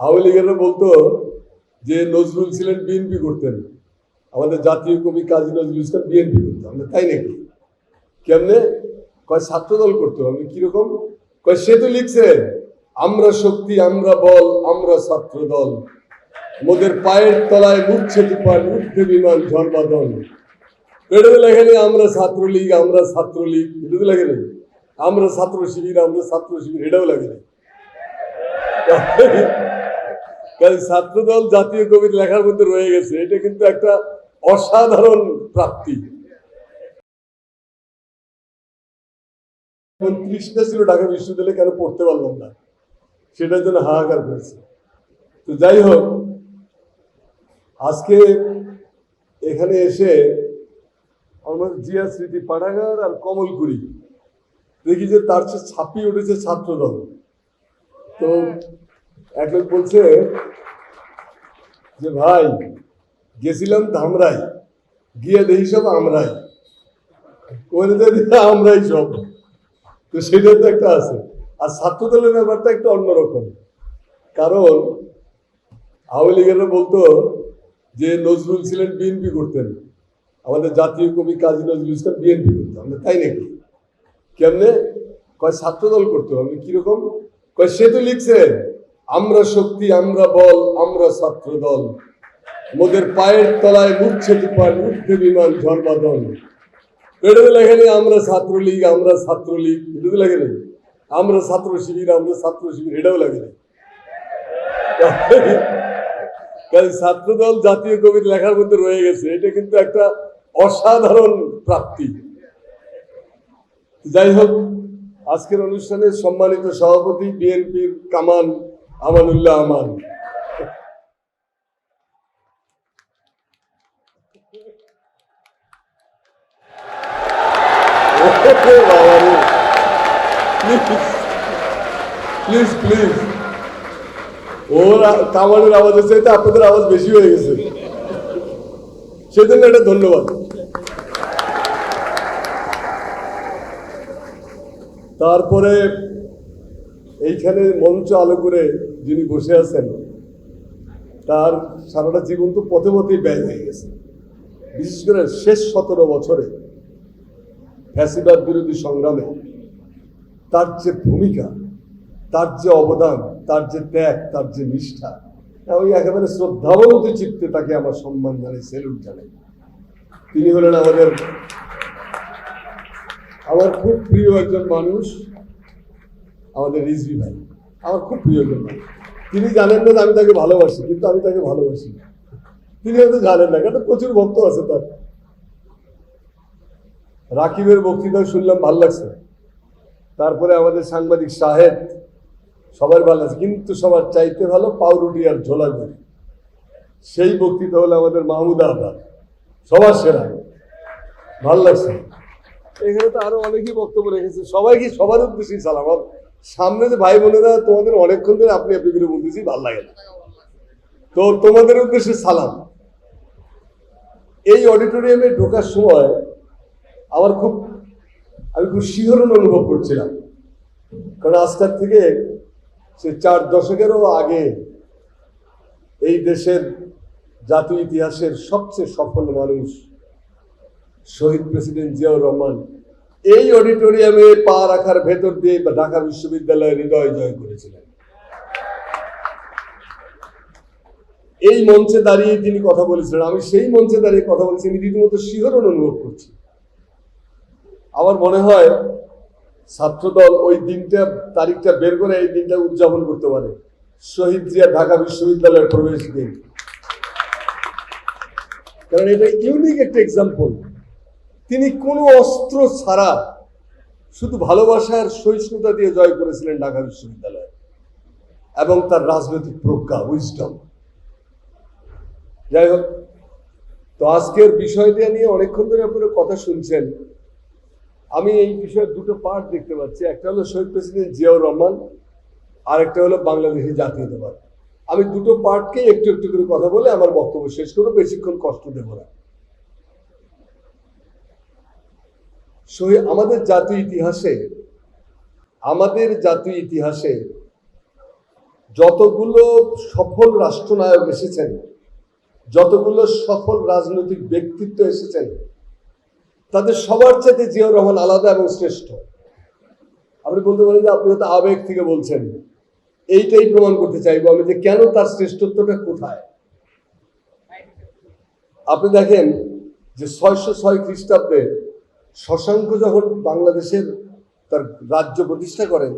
আওয়ামী লীগেরা বলতো যে নজরুল ছিলেন বিএনপি করতেন, আমাদের জাতীয় কবি কাজী নজরুল ইসলাম বিএনপি করতো। আমরা তাই নাকি? কেমনে? কয় ছাত্রদল করতো। আমি কিরকম? কয় সে তো লিখছে আমরা শক্তি, আমরা বল, আমরা ছাত্র দল, মোদের পায়ের তলায় মুখছে তুফান, উঠবে বিমান ঝড়বাদল। এটা তো লেখে নেই আমরা ছাত্রলীগ, আমরা ছাত্রলীগ, এটা তো লেখে নেই আমরা ছাত্র শিবির, আমরা ছাত্র শিবির, এটাও লেখে নেই। ছাত্রদল জাতীয় কবির লেখার মধ্যে রয়ে গেছে, এটা কিন্তু একটা অসাধারণ প্রাপ্তি। 30টা ছিল ঢাকা বিশ্ববিদ্যালয়ে, কেন পড়তে পারলাম না সেটার জন্য হাহাকার করেছে। তো যাই হোক, আজকে এখানে এসে আমার জিয়া স্মৃতি পাঠাগার আর কমলকুড়ি দেখি যে তার চেয়ে ছাপিয়ে উঠেছে ছাত্রদল। তো এক লোক বলছে যে ভাই গেছিলাম ধামরাই, গিয়ে দেখি সব আমরাই, আমরাই সব। তো সেটা তো একটা আছে। আর ছাত্রদলের ব্যাপারটা একটু অন্যরকম, কারণ আওয়ামী লীগেরা বলতো যে নজরুল ছিলেন বিএনপি করতেন, আমাদের জাতীয় কবি কাজী নজরুল ইসলাম বিএনপি করতো। আমরা তাই নাকি? কেমনে? কয় ছাত্রদল করতো। আমি কিরকম? কয় সে তো লিখছে আমরা শক্তি, আমরা বল, আমরা ছাত্র দল, মোদের পায়ের তলায় মুখছে তুফান, উঠবে বিমান ঝড়বাদল। এটা তো লেখে নেই আমরা ছাত্রলীগ, আমরা ছাত্রলীগ, এটা তো লেখে নেই আমরা ছাত্র শিবির, আমরা ছাত্র শিবির, এটাও লেখে নেই। ছাত্রদল জাতীয় কবির লেখার মধ্যে রয়ে গেছে, এটা কিন্তু একটা অসাধারণ প্রাপ্তি। যাই হোক, আজকের অনুষ্ঠানে সম্মানিত সভাপতি বিএনপির কামান আমানুল্লাহ আমান, প্লিজ প্লিজ, ওর কামানের আওয়াজের চাইতে আপনাদের আওয়াজ বেশি হয়ে গেছে, সেজন্য একটা ধন্যবাদ। তারপরে এইখানে মঞ্চ আলো করে যিনি বসে আছেন, তার সারাটা জীবন তো পথে পথেই ব্যয় হয়ে গেছে। বিশেষ করে শেষ 17 বছরে ফ্যাসিবাদ বিরোধী সংগ্রামে তার যে ভূমিকা, তার যে অবদান, তার যে ত্যাগ, তার যে নিষ্ঠা, আমি একেবারে শ্রদ্ধাবনত চিত্তে তাকে আমার সম্মান জানাই, সেলুট জানাই। তিনি হলেন আমার খুব প্রিয় একজন মানুষ, আমাদের রিজভী ভাই, আমার খুব প্রিয় একজন মানুষ। তিনি জানেন না আমি তাকে ভালোবাসি, কিন্তু আমি তাকে ভালোবাসি। তিনি হয়তো জানেন না, কারণ প্রচুর ভক্ত আছে তার। রাকিবের বক্তৃতা শুনলাম, ভাল লাগছে। তারপরে আমাদের সাংবাদিক শাহেদ, সবার ভালো লাগছে, কিন্তু সবার চাইতে ভালো পাউরুটি আর ঝোলা গুড়ি, সেই বক্তৃতা হলো আমাদের মাহমুদা আবার সবার সেরা, ভাল লাগছে। এখানে তো আরো অনেকেই বক্তব্য রেখেছে, সবাইকে সবার উদ্দেশ্যেই সালাম। আর সামনে যে ভাই বোনেরা তোমাদের অনেকক্ষণ ধরে আপনি করে বলতেছি, ভাল লাগে না, তো তোমাদের উদ্দেশ্যে সালাম। এই অডিটোরিয়ামে ঢোকার সময় আমি খুব শিহরণ অনুভব করছিলাম, কারণ আজকাল থেকে সে 4 দশকেরও আগে এই দেশের জাতীয় ইতিহাসের সবচেয়ে সফল মানুষ শহীদ প্রেসিডেন্ট জিয়াউর রহমান এই অডিটোরিয়ামে পা রাখার ভেতর দিয়ে ঢাকা বিশ্ববিদ্যালয়ের হৃদয় জয় করেছিলেন। এই মঞ্চে দাঁড়িয়ে তিনি কথা বলেছিলেন, আমি সেই মঞ্চে দাঁড়িয়ে কথা বলেছি, আমি রীতিমতো শিহরণ অনুভব করছি। আমার মনে হয় ছাত্রদল ওই তারিখটা বের করে এই দিনটা উদযাপন করতে পারে, শহীদ জিয়া ঢাকা বিশ্ববিদ্যালয়ের প্রবেশ দিন, কারণ এটা ইউনিক একটা এক্সাম্পল। তিনি কোনো অস্ত্র ছাড়া শুধু ভালোবাসার সহিষ্ণুতা দিয়ে জয় করেছিলেন ঢাকা বিশ্ববিদ্যালয়, এবং তার রাজনৈতিক প্রজ্ঞা, উইজডম। যাই হোক, তো আজকের বিষয়টা নিয়ে অনেকক্ষণ ধরে আপনারা কথা শুনছেন। আমি এই বিষয়ে দুটো পার্ট দেখতে পাচ্ছি, একটা হলো শহীদ প্রেসিডেন্ট জিয়াউর রহমান, আর একটা হলো বাংলাদেশি জাতীয়তাবাদ। আমি দুটো পার্টকে একটু একটু করে কথা বলে আমার বক্তব্য শেষ করবো, বেশিক্ষণ কষ্ট দেব না। আমাদের জাতীয় ইতিহাসে যতগুলো সফল রাষ্ট্রনায়ক এসেছেন, যতগুলো সফল রাজনৈতিক ব্যক্তিত্ব এসেছেন, তাদের সবার চাইতে জিয়াউর রহমান আলাদা এবং শ্রেষ্ঠ। আপনি বলতে পারেন যে আপনি হয়তো আবেগ থেকে বলছেন, এইটাই প্রমাণ করতে চাইবো আমি যে কেন তার শ্রেষ্ঠত্বটা কোথায়। আপনি দেখেন যে 606 খ্রিস্টাব্দে শশাঙ্ক যখন বাংলাদেশের তার রাজ্য প্রতিষ্ঠা করেন,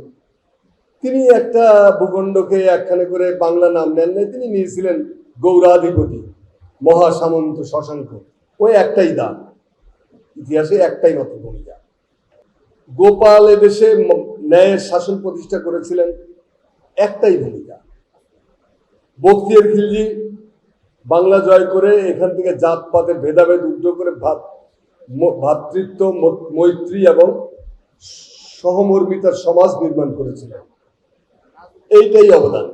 তিনি একটা ভূখণ্ডকে একখানে করে বাংলা নাম নেন নাই, তিনি নিয়েছিলেন গৌরাধিপতি মহাসামন্ত শশাঙ্ক। ওই একটাই দাম, ইতিহাসে একটাই মাত্র ভূমিকা। গোপাল এদেশে ন্যায়ের শাসন প্রতিষ্ঠা করেছিলেন, একটাই ভূমিকা। বখতিয়ার খিলজি বাংলা জয় করে এখান থেকে জাতপাতের ভেদাভেদ উদ্ধ করে ভ্রাতৃত্ব, মৈত্রী এবং সহমর্মিতার সমাজ নির্মাণ করেছিলেন, এইটাই অবদান।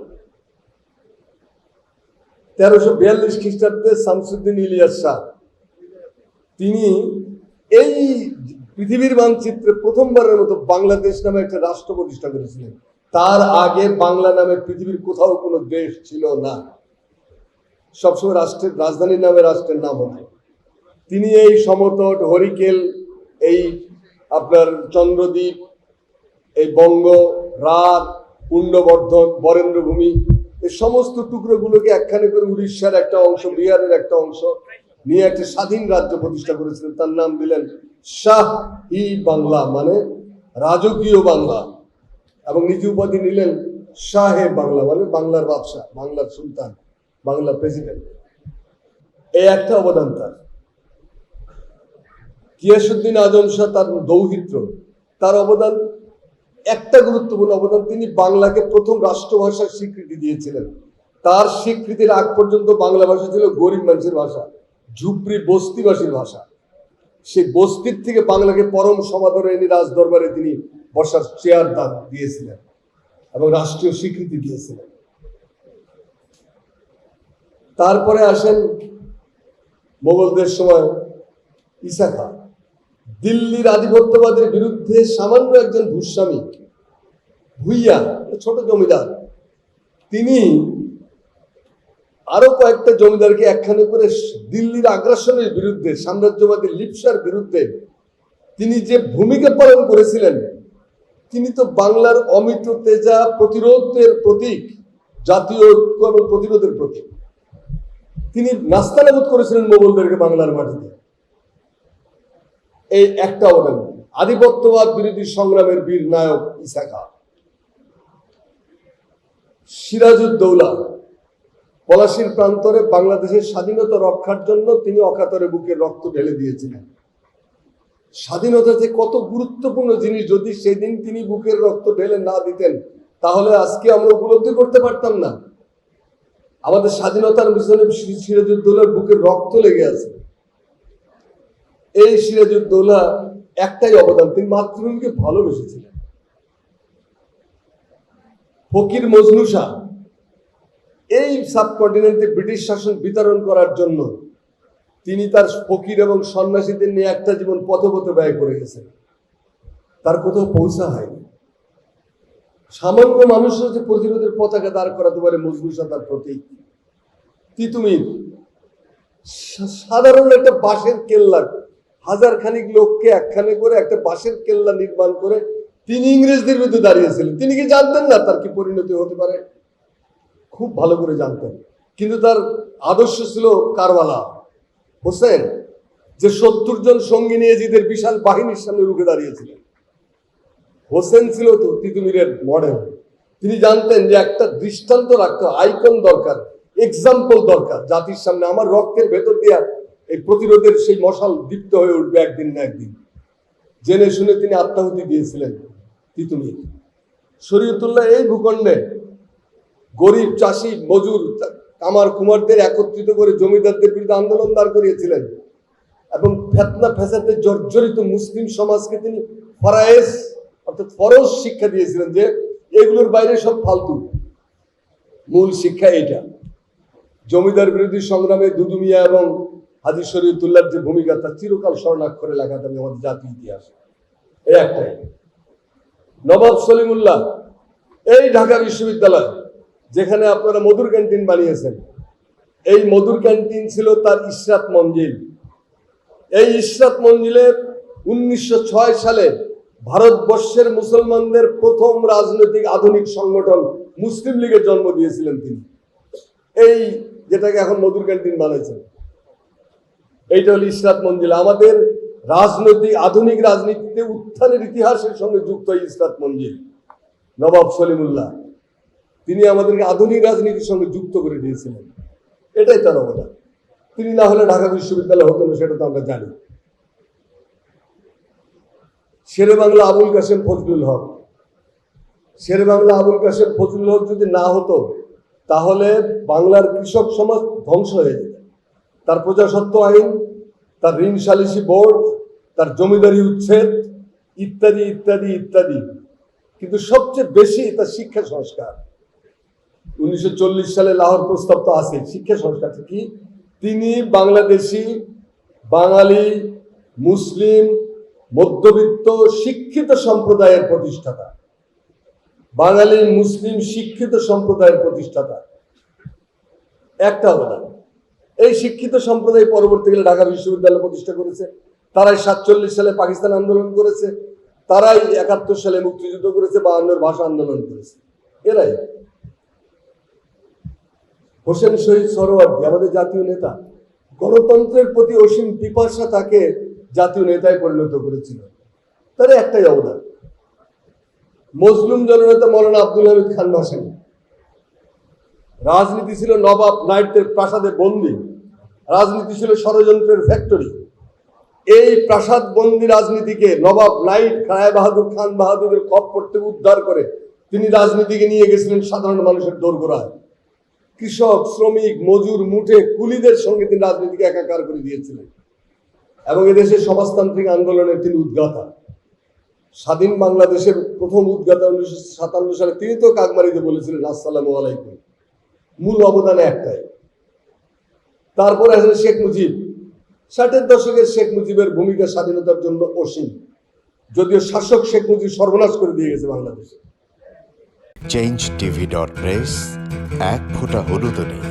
1342 খ্রিস্টাব্দে শামসুদ্দিন ইলিয়াস শাহ, তিনি এই পৃথিবীর মানচিত্রে প্রথমবারের মতো বাংলাদেশ নামে একটা রাষ্ট্র প্রতিষ্ঠা করেছিলেন। তার আগে বাংলা নামে পৃথিবীর কোথাও কোনো দেশ ছিল না, সবসময় রাষ্ট্রের রাজধানীর নামে রাষ্ট্রের নাম হয়। তিনি এই সমতট, হরিকেল, এই আপনার চন্দ্রদ্বীপ, এই বঙ্গ, রাত, পুণ্যবর্ধন, বরেন্দ্রভূমি, এই সমস্ত টুকরোগুলোকে একখানে করে উড়িষ্যার একটা অংশ, বিহারের একটা অংশ নিয়ে একটা স্বাধীন রাজ্য প্রতিষ্ঠা করেছিলেন। তার নাম দিলেন শাহ-ই বাংলা, মানে রাজকীয় বাংলা, এবং নিজ উপাধি নিলেন শাহে বাংলা, মানে বাংলার বাদশাহ, বাংলার সুলতান, বাংলার প্রেসিডেন্ট। এই একটা অবদান তার। গিয়াসউদ্দিন আজম শাহ, তার দৌহিত্র, তার অবদান একটা গুরুত্বপূর্ণ অবদান, তিনি বাংলাকে প্রথম রাষ্ট্রভাষার স্বীকৃতি দিয়েছিলেন। তার স্বীকৃতির আগ পর্যন্ত বাংলা ভাষা ছিল গরিব মানুষের ভাষা, ঝুপড়ি বস্তিবাসীর ভাষা। সেই বস্তির থেকে বাংলাকে পরম সমাদরে এনে রাজ দরবারে তিনি বসার চেয়ার দান দিয়েছিলেন এবং রাষ্ট্রীয় স্বীকৃতি দিয়েছিলেন। তারপরে আসেন মোগলদের সময় ঈসা খান, দিল্লির আধিপত্যবাদের বিরুদ্ধে সামান্য একজন ভূস্বামী, ভুইয়া, ছোট জমিদার, তিনি আরো কয়েকটা জমিদারকে একখানে করে দিল্লির আগ্রাসনের বিরুদ্ধে, সাম্রাজ্যবাদী লিপ্সার বিরুদ্ধে তিনি যে ভূমিকা পালন করেছিলেন, তিনি তো বাংলার অমিত তেজা প্রতিরোধের প্রতীক, জাতীয় ঐক্য এবং প্রতিরোধের প্রতীক। তিনি নাস্তানাবুদ করেছিলেন মোগলদেরকে বাংলার মাটিতে। এই একটা অবদান। আধিপত্যবাদ বিরোধী সংগ্রামের বীর নায়ক ঈসা খান। সিরাজউদ্দৌলা, পলাশীর প্রান্তরে বাংলাদেশের স্বাধীনতা রক্ষার জন্য তিনি অকাতরে বুকের রক্ত ঢেলে দিয়েছিলেন। স্বাধীনতা যে কত গুরুত্বপূর্ণ জিনিস, যদি সেদিন তিনি বুকের রক্ত ঢেলে না দিতেন, তাহলে আজকে আমরা উপলব্ধি করতে পারতাম না। আমাদের স্বাধীনতার পিছনে সিরাজউদ্দৌলার বুকের রক্ত লেগে আছে। এই সিরাজউদ্দৌলা একটাই অবদান, তিনি মাতৃভূমিকে ভালোবেসেছিলেন। ফকির মজনু শাহ, এই সাবকন্টিনেন্টে ব্রিটিশ শাসন বিতরণ করার জন্য তিনি তার ফকির এবং সন্ন্যাসীদের নিয়ে একটা জীবন পথে পথে ব্যয় করে গেছেন, তার কোথাও পৌঁছা হয়নি। সামান্য মানুষরা যে প্রতিরোধের পতাকা দাঁড় করাতে পারে, মজনু শাহ তার প্রতীক। তিতুমির, সাধারণ একটা বাঁশের কেল্লা, হাজার খানিক লোককে একখানে করে একটা বাঁশের কেল্লা নির্মাণ করে তিনি ইংরেজদের বিরুদ্ধে দাঁড়িয়েছিলেন। তিনি কি জানতেন না তার কি পরিণতি হতে পারে? খুব ভালো করে জানতেন। কিন্তু তার আদর্শ ছিল কারবালা হোসেন, যে 70 জন সঙ্গী নিয়ে জিদের বিশাল বাহিনীর সামনে রুখে দাঁড়িয়েছিলেন। হোসেন ছিল তো তিতুমিরের মডেল। তিনি জানতেন যে একটা দৃষ্টান্ত রাখতে, আইকন দরকার, এক্সাম্পল দরকার জাতির সামনে। আমার রক্তের ভেতর দিয়া এই প্রতিরোধের সেই মশাল দীপ্ত হয়ে উঠবে একদিন না একদিন। জেনে শুনে তিনি আত্মাহুতি দিয়েছিলেন তিতুমির। শরীয়তুল্লাহ এই ভূখণ্ডে গরিব, চাষি, মজুর, কামার কুমারদের একত্রিত করে জমিদারদের বিরুদ্ধে আন্দোলন দাঁড় করিয়েছিলেন এবং ফেতনা ফ্যাসাদে জর্জরিত মুসলিম সমাজকে তিনি ফরায়েজ অর্থাৎ ফরজ শিক্ষা দিয়েছিলেন যে এগুলোর বাইরে সব ফালতু, মূল শিক্ষা এইটা। জমিদার বিরোধী সংগ্রামে দুদু মিয়া এবং হাজী শরীয়তুল্লাহর যে ভূমিকা, তা চিরকাল স্বর্ণাক্ষরে লেখা থাকবে আমাদের জাতীয় ইতিহাস। এই একটাই। নবাব সলিমুল্লাহ, এই ঢাকা বিশ্ববিদ্যালয় যেখানে আপনারা মধুর ক্যান্টিন বানিয়েছেন, এই মধুর ক্যান্টিন ছিল তার ইশরাত মঞ্জিল। এই ইশরাত মঞ্জিলে 1906 সালে ভারতবর্ষের মুসলমানদের প্রথম রাজনৈতিক আধুনিক সংগঠন মুসলিম লীগের জন্ম দিয়েছিলেন তিনি। এই যেটাকে এখন মধুর ক্যান্টিন বানাইছেন, এইটা হল ইশরাত মঞ্জিল। আমাদের রাজনৈতিক আধুনিক রাজনীতিতে উত্থানের ইতিহাসের সঙ্গে যুক্ত ইশরাত মঞ্জিল। নবাব সলিমুল্লাহ তিনি আমাদেরকে আধুনিক রাজনীতির সঙ্গে যুক্ত করে দিয়েছিলেন, এটাই তার অবদান। তিনি না হলে ঢাকা বিশ্ববিদ্যালয় হতো না, সেটা তো আমরা জানি। শেরে বাংলা আবুল কাসেম ফজলুল হক, শেরে বাংলা আবুল কাসেম ফজলুল হক যদি না হতো তাহলে বাংলার কৃষক সমাজ ধ্বংস হয়ে যেত। তার প্রজাস্বত্ব আইন, তার ঋণ সালিসি বোর্ড, তার জমিদারি উচ্ছেদ ইত্যাদি ইত্যাদি ইত্যাদি। কিন্তু সবচেয়ে বেশি তার শিক্ষা সংস্কার। 1940 সালে লাহোর প্রস্তাব তো আছে, শিক্ষা সংস্কার কি? তিনি বাংলাদেশি বাঙালি মুসলিম মধ্যবিত্ত শিক্ষিত সম্প্রদায়ের প্রতিষ্ঠাতা, বাঙালি মুসলিম শিক্ষিত সম্প্রদায়ের প্রতিষ্ঠাতা। একটা অবদান। এই শিক্ষিত সম্প্রদায় পরবর্তীকালে ঢাকা বিশ্ববিদ্যালয় প্রতিষ্ঠা করেছে, তারাই 47 সালে পাকিস্তান আন্দোলন করেছে, তারাই 71 সালে মুক্তিযুদ্ধ করেছে, 52 ভাষা আন্দোলন করেছে। এরাই। হোসেন শহীদ সোহরাওয়ার্দী আমাদের জাতীয় নেতা, গণতন্ত্রের প্রতি অসীম পিপাসা তাকে জাতীয় নেতায় পরিণত করেছিল। তার একটাই অবদান। মজলুম জননেতা মৌলানা আব্দুল হামিদ খান ভাসানী, রাজনীতি ছিল নবাব নাইটদের প্রাসাদে বন্দী, রাজনীতি ছিল ষড়যন্ত্রের ফ্যাক্টরি। এই প্রাসাদ বন্দী রাজনীতিকে নবাব নাইট খায় বাহাদুর খান বাহাদুরের খপ্পর থেকে উদ্ধার করে তিনি রাজনীতিকে নিয়ে গেছিলেন সাধারণ মানুষের দোরগোড়ায়। কৃষক শ্রমিক মজুর মুঠে কুলিদের সঙ্গে তিনি রাজনীতিকে একাকার করে দিয়েছিলেন এবং এদেশের সমাজতান্ত্রিক আন্দোলনের তিনি উদ্গাতা। স্বাধীন বাংলাদেশের প্রথম উদ্গাতা 1957 সালে তিনি তো কাকমারিতে বলেছিলেন আসসালামু আলাইকুম। মূল অবদান একটাই। তারপরে আসলে শেখ মুজিব। 60-এর দশকের শেখ মুজিবের ভূমিকা স্বাধীনতার জন্য অসীম, যদিও শাসক শেখ মুজিব সর্বনাশ করে দিয়ে গেছে বাংলাদেশে। changetv.press এক ফোঁটা হলুদও নেই।